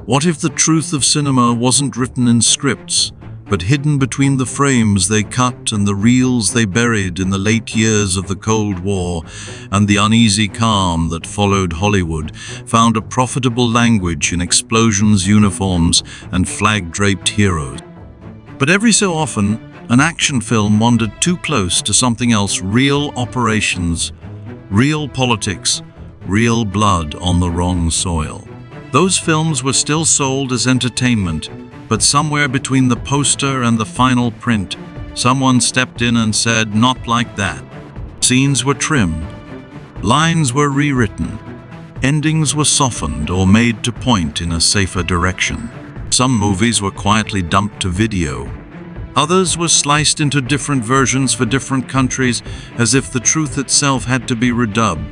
What if the truth of cinema wasn't written in scripts, but hidden between the frames they cut and the reels they buried in the late years of the Cold War, and the uneasy calm that followed Hollywood found a profitable language in explosions, uniforms, and flag-draped heroes? But every so often, an action film wandered too close to something else: real operations, real politics, real blood on the wrong soil. Those films were still sold as entertainment, but somewhere between the poster and the final print, someone stepped in and said, "Not like that." Scenes were trimmed, lines were rewritten, endings were softened or made to point in a safer direction. Some movies were quietly dumped to video. Others were sliced into different versions for different countries, as if the truth itself had to be redubbed.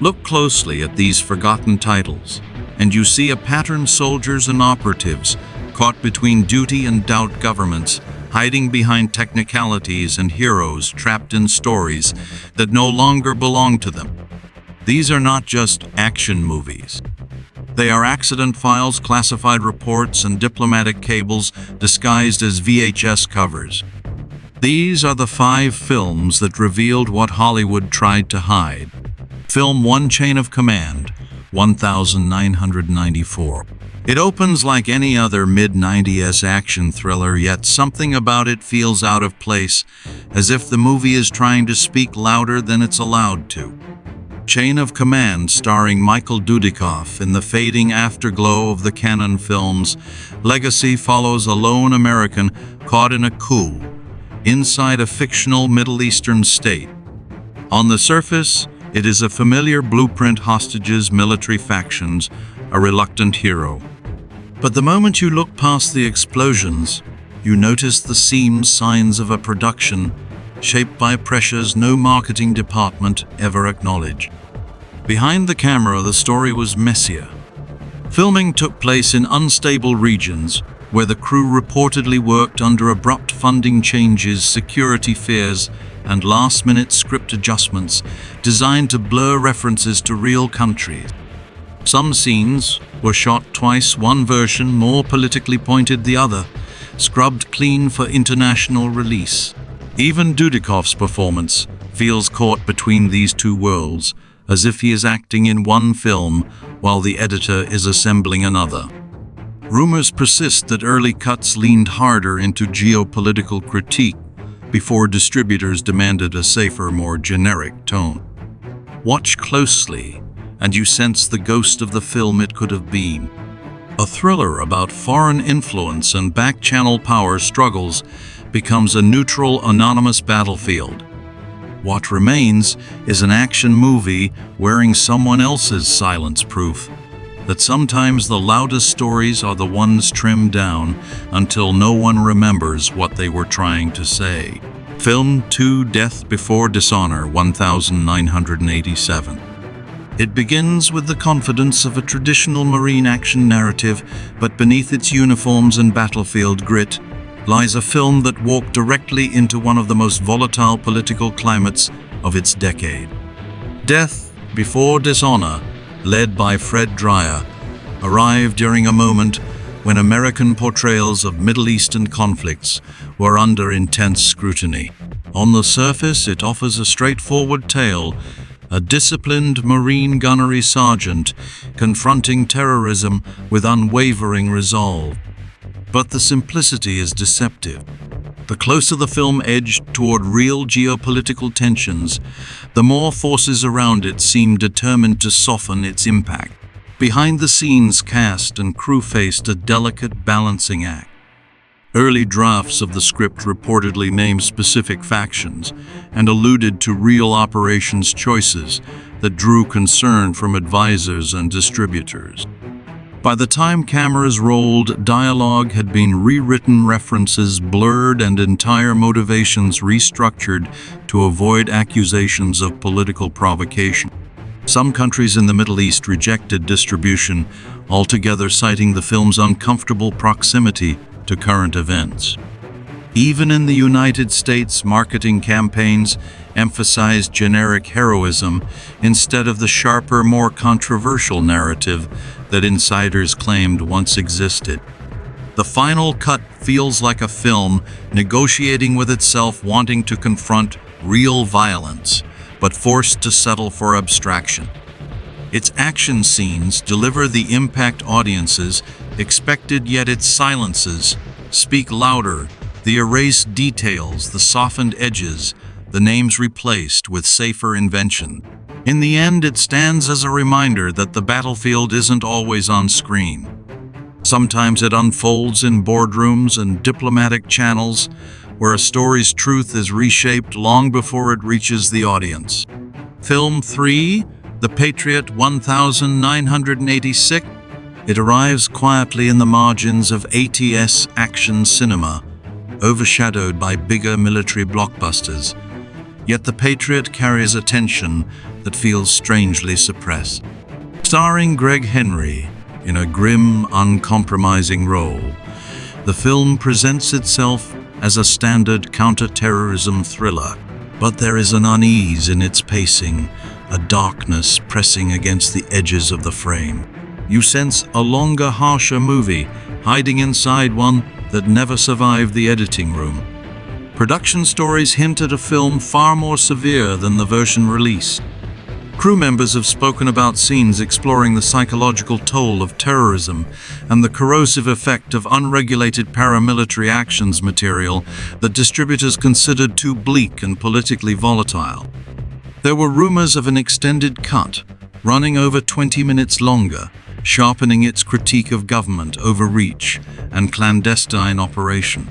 Look closely at these forgotten titles, and you see a pattern: soldiers and operatives, caught between duty and doubt, governments hiding behind technicalities, and heroes trapped in stories that no longer belong to them. These are not just action movies. They are accident files, classified reports, and diplomatic cables disguised as VHS covers. These are the 5 films that revealed what Hollywood tried to hide. Film 1: Chain of Command, 1994. It opens like any other mid-90s action thriller, yet something about it feels out of place, as if the movie is trying to speak louder than it's allowed to. Chain of Command, starring Michael Dudikoff in the fading afterglow of the Cannon films' legacy, follows a lone American caught in a coup inside a fictional Middle Eastern state. On the surface, it is a familiar blueprint: hostages, military factions, a reluctant hero. But the moment you look past the explosions, you notice the seams, signs of a production shaped by pressures no marketing department ever acknowledged. Behind the camera, the story was messier. Filming took place in unstable regions, where the crew reportedly worked under abrupt funding changes, security fears, and last-minute script adjustments designed to blur references to real countries. Some scenes were shot twice, one version more politically pointed, the other scrubbed clean for international release. Even Dudikoff's performance feels caught between these two worlds, as if he is acting in one film while the editor is assembling another. Rumors persist that early cuts leaned harder into geopolitical critique before distributors demanded a safer, more generic tone. Watch closely, and you sense the ghost of the film it could have been. A thriller about foreign influence and back-channel power struggles becomes a neutral, anonymous battlefield. What remains is an action movie wearing someone else's silence, proof that sometimes the loudest stories are the ones trimmed down until no one remembers what they were trying to say. Film 2: Death Before Dishonor, 1987. It begins with the confidence of a traditional Marine action narrative, but beneath its uniforms and battlefield grit lies a film that walked directly into one of the most volatile political climates of its decade. Death Before Dishonor, led by Fred Dreyer, arrived during a moment when American portrayals of Middle Eastern conflicts were under intense scrutiny. On the surface, it offers a straightforward tale: a disciplined Marine gunnery sergeant confronting terrorism with unwavering resolve. But the simplicity is deceptive. The closer the film edged toward real geopolitical tensions, the more forces around it seemed determined to soften its impact. Behind the scenes, cast and crew faced a delicate balancing act. Early drafts of the script reportedly named specific factions and alluded to real operations choices that drew concern from advisors and distributors. By the time cameras rolled, dialogue had been rewritten, references blurred, and entire motivations restructured to avoid accusations of political provocation. Some countries in the Middle East rejected distribution altogether, citing the film's uncomfortable proximity to current events. Even in the United States, marketing campaigns emphasized generic heroism instead of the sharper, more controversial narrative that insiders claimed once existed. The final cut feels like a film negotiating with itself, wanting to confront real violence, but forced to settle for abstraction. Its action scenes deliver the impact audiences expected, yet its silences speak louder. The erased details, the softened edges, the names replaced with safer invention. In the end, it stands as a reminder that the battlefield isn't always on screen. Sometimes it unfolds in boardrooms and diplomatic channels, where a story's truth is reshaped long before it reaches the audience. Film 3, The Patriot 1986. It arrives quietly in the margins of ATS action cinema, overshadowed by bigger military blockbusters. Yet The Patriot carries a tension that feels strangely suppressed. Starring Greg Henry in a grim, uncompromising role, the film presents itself as a standard counter-terrorism thriller, but there is an unease in its pacing, a darkness pressing against the edges of the frame. You sense a longer, harsher movie hiding inside one that never survived the editing room. Production stories hint at a film far more severe than the version released. Crew members have spoken about scenes exploring the psychological toll of terrorism and the corrosive effect of unregulated paramilitary actions material that distributors considered too bleak and politically volatile. There were rumors of an extended cut, running over 20 minutes longer, sharpening its critique of government overreach and clandestine operation.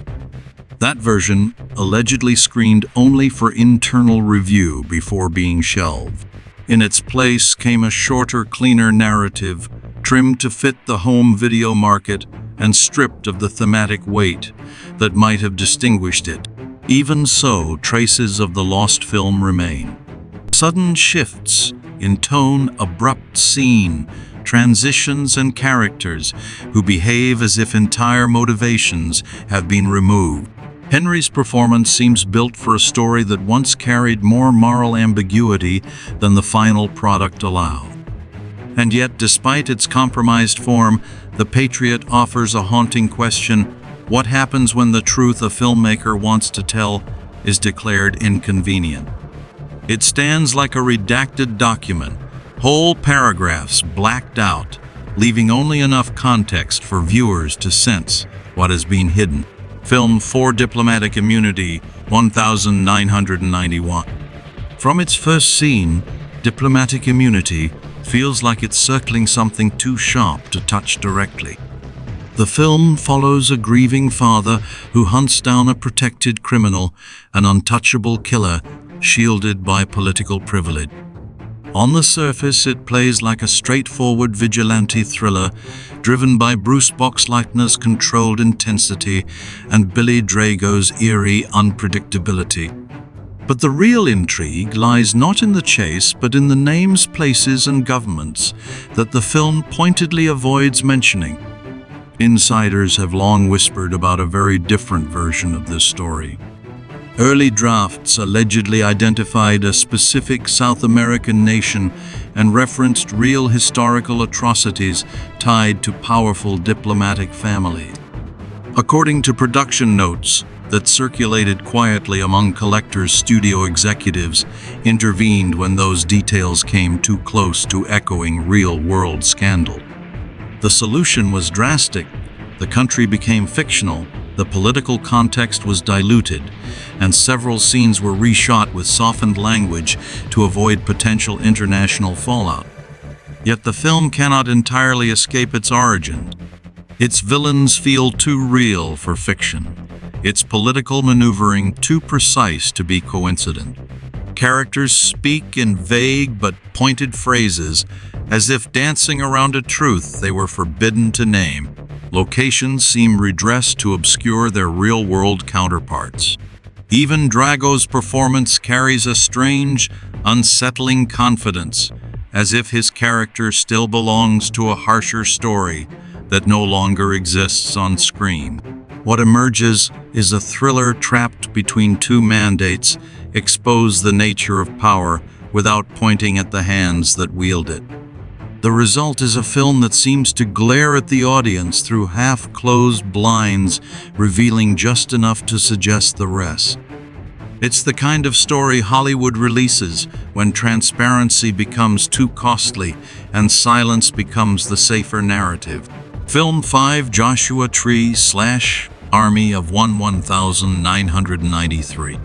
That version allegedly screened only for internal review before being shelved. In its place came a shorter, cleaner narrative, trimmed to fit the home video market and stripped of the thematic weight that might have distinguished it. Even so, traces of the lost film remain. Sudden shifts in tone, abrupt scene, transitions, and characters who behave as if entire motivations have been removed. Henry's performance seems built for a story that once carried more moral ambiguity than the final product allowed. And yet, despite its compromised form, The Patriot offers a haunting question: what happens when the truth a filmmaker wants to tell is declared inconvenient? It stands like a redacted document, whole paragraphs blacked out, leaving only enough context for viewers to sense what has been hidden. Film 4, Diplomatic Immunity 1991. From its first scene, Diplomatic Immunity feels like it's circling something too sharp to touch directly. The film follows a grieving father who hunts down a protected criminal, an untouchable killer shielded by political privilege. On the surface, it plays like a straightforward vigilante thriller, driven by Bruce Boxleitner's controlled intensity and Billy Drago's eerie unpredictability. But the real intrigue lies not in the chase, but in the names, places, and governments that the film pointedly avoids mentioning. Insiders have long whispered about a very different version of this story. Early drafts allegedly identified a specific South American nation and referenced real historical atrocities tied to powerful diplomatic families. According to production notes that circulated quietly among collectors, studio executives intervened when those details came too close to echoing real-world scandal. The solution was drastic. The country became fictional, the political context was diluted, and several scenes were reshot with softened language to avoid potential international fallout. Yet the film cannot entirely escape its origins. Its villains feel too real for fiction, its political maneuvering too precise to be coincident. Characters speak in vague but pointed phrases, as if dancing around a truth they were forbidden to name. Locations seem redressed to obscure their real-world counterparts. Even Drago's performance carries a strange, unsettling confidence, as if his character still belongs to a harsher story that no longer exists on screen. What emerges is a thriller trapped between two mandates, expose the nature of power without pointing at the hands that wield it. The result is a film that seems to glare at the audience through half-closed blinds, revealing just enough to suggest the rest. It's the kind of story Hollywood releases when transparency becomes too costly and silence becomes the safer narrative. Film 5, Joshua Tree / Army of 1993.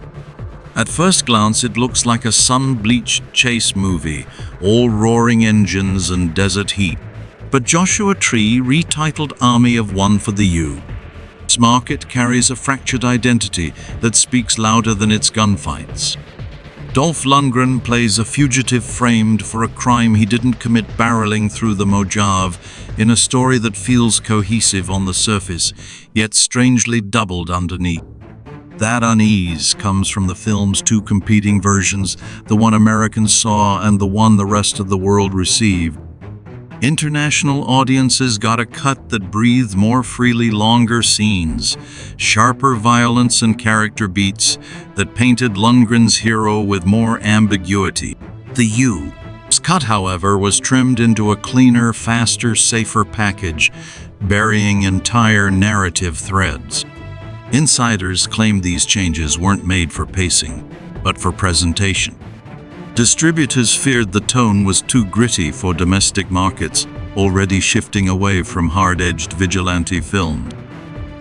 At first glance, it looks like a sun-bleached chase movie, all roaring engines and desert heat. But Joshua Tree, retitled Army of One for the U.S. market, carries a fractured identity that speaks louder than its gunfights. Dolph Lundgren plays a fugitive framed for a crime he didn't commit, barreling through the Mojave in a story that feels cohesive on the surface, yet strangely doubled underneath. That unease comes from the film's two competing versions, the one Americans saw and the one the rest of the world received. International audiences got a cut that breathed more freely, longer scenes, sharper violence and character beats that painted Lundgren's hero with more ambiguity. The U.S. cut, however, was trimmed into a cleaner, faster, safer package, burying entire narrative threads. Insiders claimed these changes weren't made for pacing, but for presentation. Distributors feared the tone was too gritty for domestic markets, already shifting away from hard-edged vigilante film.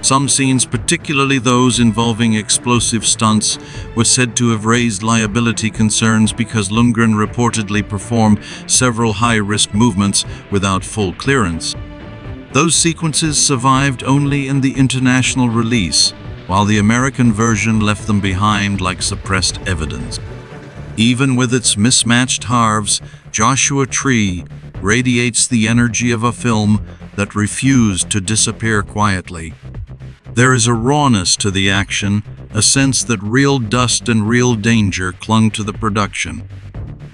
Some scenes, particularly those involving explosive stunts, were said to have raised liability concerns because Lundgren reportedly performed several high-risk movements without full clearance. Those sequences survived only in the international release, while the American version left them behind like suppressed evidence. Even with its mismatched halves, Joshua Tree radiates the energy of a film that refused to disappear quietly. There is a rawness to the action, a sense that real dust and real danger clung to the production.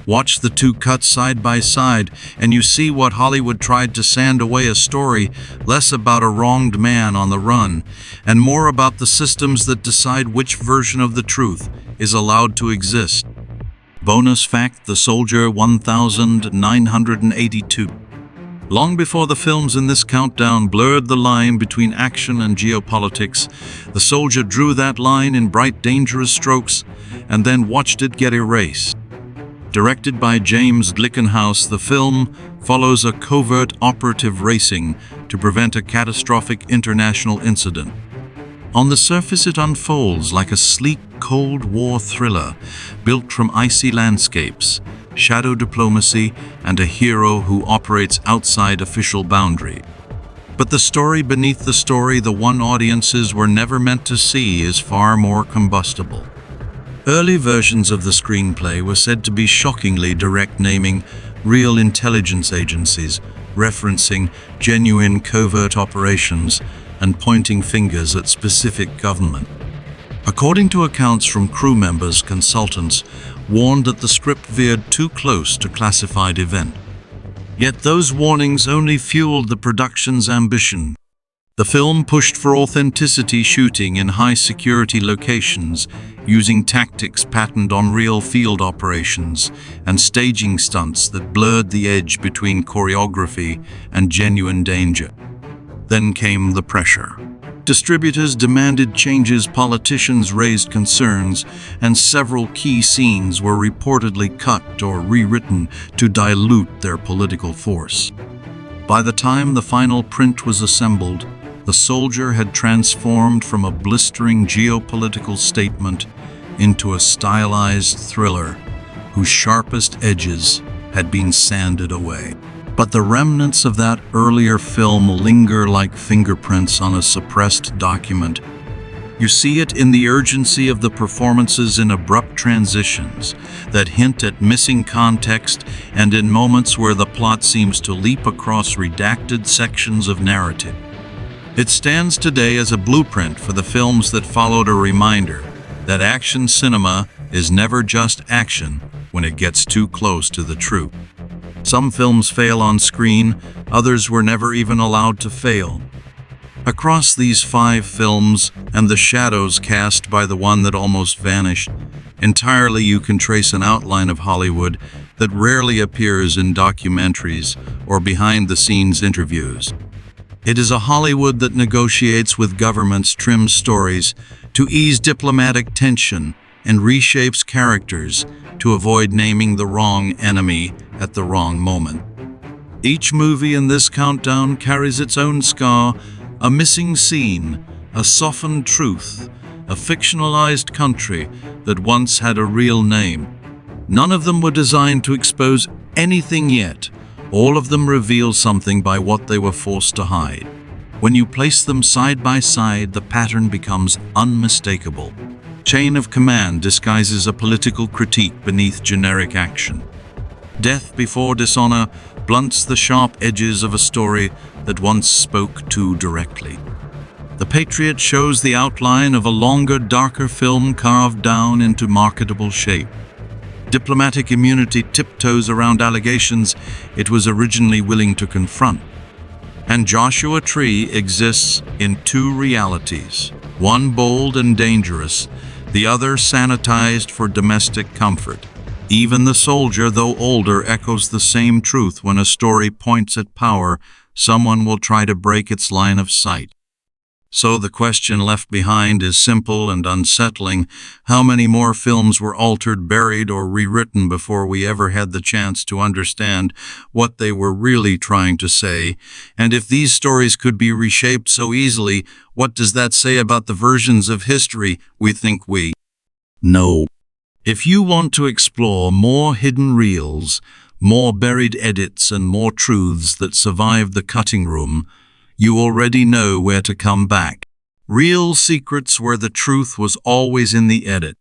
Watch the two cuts side by side, and you see what Hollywood tried to sand away: a story less about a wronged man on the run, and more about the systems that decide which version of the truth is allowed to exist. Bonus fact: the soldier 1982. Long before the films in this countdown blurred the line between action and geopolitics, the soldier drew that line in bright, dangerous strokes, and then watched it get erased. Directed by James Glickenhaus, the film follows a covert operative racing to prevent a catastrophic international incident. On the surface, it unfolds like a sleek Cold War thriller built from icy landscapes, shadow diplomacy, and a hero who operates outside official boundary. But the story beneath the story, the one audiences were never meant to see, is far more combustible. Early versions of the screenplay were said to be shockingly direct, naming real intelligence agencies, referencing genuine covert operations, and pointing fingers at specific government. According to accounts from crew members, consultants warned that the script veered too close to classified event. Yet those warnings only fueled the production's ambition. The film pushed for authenticity, shooting in high-security locations, using tactics patterned on real field operations, and staging stunts that blurred the edge between choreography and genuine danger. Then came the pressure. Distributors demanded changes, politicians raised concerns, and several key scenes were reportedly cut or rewritten to dilute their political force. By the time the final print was assembled, the soldier had transformed from a blistering geopolitical statement into a stylized thriller whose sharpest edges had been sanded away. But the remnants of that earlier film linger like fingerprints on a suppressed document. You see it in the urgency of the performances, in abrupt transitions that hint at missing context, and in moments where the plot seems to leap across redacted sections of narrative. It stands today as a blueprint for the films that followed, a reminder that action cinema is never just action when it gets too close to the truth. Some films fail on screen, others were never even allowed to fail. Across these 5 films and the shadows cast by the one that almost vanished, entirely you can trace an outline of Hollywood that rarely appears in documentaries or behind-the-scenes interviews. It is a Hollywood that negotiates with governments, trims stories to ease diplomatic tension, and reshapes characters to avoid naming the wrong enemy at the wrong moment. Each movie in this countdown carries its own scar, a missing scene, a softened truth, a fictionalized country that once had a real name. None of them were designed to expose anything yet. All of them reveal something by what they were forced to hide. When you place them side by side, the pattern becomes unmistakable. Chain of command disguises a political critique beneath generic action. Death before dishonor blunts the sharp edges of a story that once spoke too directly. The Patriot shows the outline of a longer, darker film carved down into marketable shape. Diplomatic immunity tiptoes around allegations it was originally willing to confront. And Joshua Tree exists in 2 realities, one bold and dangerous, the other sanitized for domestic comfort. Even the soldier, though older, echoes the same truth. When a story points at power, someone will try to break its line of sight. So the question left behind is simple and unsettling. How many more films were altered, buried, or rewritten before we ever had the chance to understand what they were really trying to say? And if these stories could be reshaped so easily, what does that say about the versions of history we think we know? If you want to explore more hidden reels, more buried edits, and more truths that survive the cutting room, you already know where to come back. Real secrets where the truth was always in the edit.